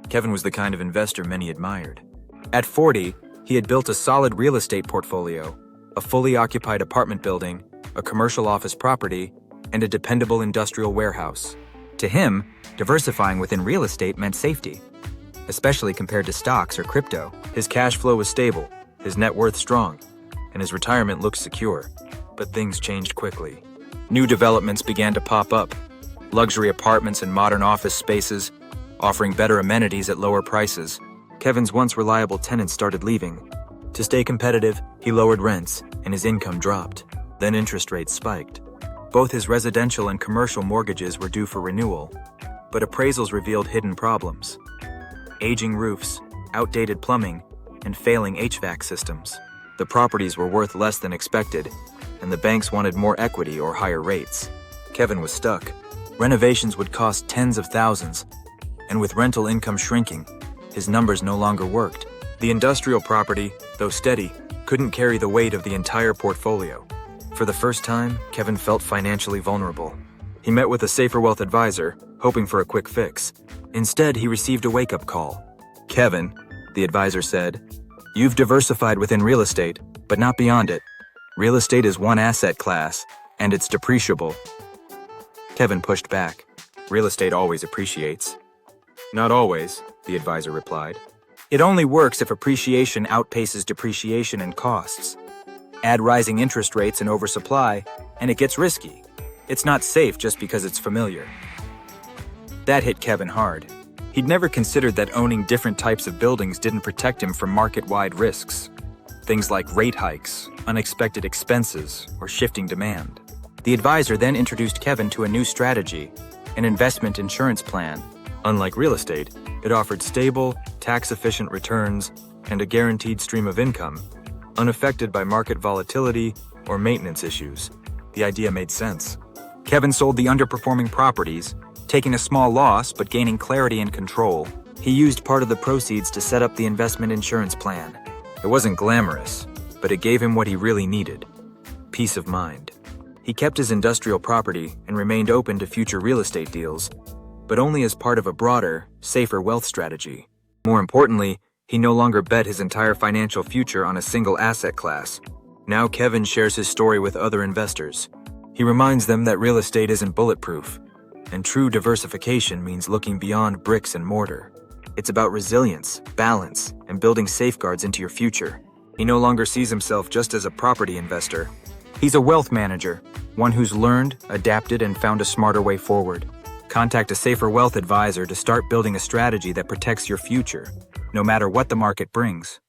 Kevin was the kind of investor many admired. At 40, he had built a solid real estate portfolio, a fully occupied apartment building, a commercial office property, and a dependable industrial warehouse. To him, diversifying within real estate meant safety, especially compared to stocks or crypto. His cash flow was stable, his net worth strong, and his retirement looked secure. But things changed quickly. New developments began to pop up. Luxury apartments and modern office spaces, offering better amenities at lower prices. Kevin's once reliable tenants started leaving. To stay competitive, he lowered rents, and his income dropped. Then interest rates spiked. Both his residential and commercial mortgages were due for renewal, but appraisals revealed hidden problems. Aging roofs, outdated plumbing, and failing HVAC systems. The properties were worth less than expected, and the banks wanted more equity or higher rates. Kevin was stuck. Renovations would cost tens of thousands, and with rental income shrinking, his numbers no longer worked. The industrial property, though steady, couldn't carry the weight of the entire portfolio. For the first time, Kevin felt financially vulnerable. He met with a safer wealth advisor, hoping for a quick fix. Instead, he received a wake-up call. "Kevin," the advisor said, "you've diversified within real estate, but not beyond it. Real estate is one asset class, and it's depreciable." Kevin pushed back. "Real estate always appreciates." "Not always," the advisor replied. "It only works if appreciation outpaces depreciation and costs. Add rising interest rates and oversupply, and it gets risky. It's not safe just because it's familiar." That hit Kevin hard. He'd never considered that owning different types of buildings didn't protect him from market-wide risks. Things like rate hikes, unexpected expenses, or shifting demand. The advisor then introduced Kevin to a new strategy, an investment insurance plan. Unlike real estate, it offered stable, tax-efficient returns and a guaranteed stream of income, unaffected by market volatility or maintenance issues. The idea made sense. Kevin sold the underperforming properties, taking a small loss but gaining clarity and control. He used part of the proceeds to set up the investment insurance plan. It wasn't glamorous, but it gave him what he really needed: peace of mind. He kept his industrial property and remained open to future real estate deals, but only as part of a broader, safer wealth strategy. More importantly, he no longer bet his entire financial future on a single asset class. Now Kevin shares his story with other investors. He reminds them that real estate isn't bulletproof, and true diversification means looking beyond bricks and mortar. It's about resilience, balance, and building safeguards into your future. He no longer sees himself just as a property investor. He's a wealth manager, one who's learned, adapted, and found a smarter way forward. Contact a safer wealth advisor to start building a strategy that protects your future, no matter what the market brings.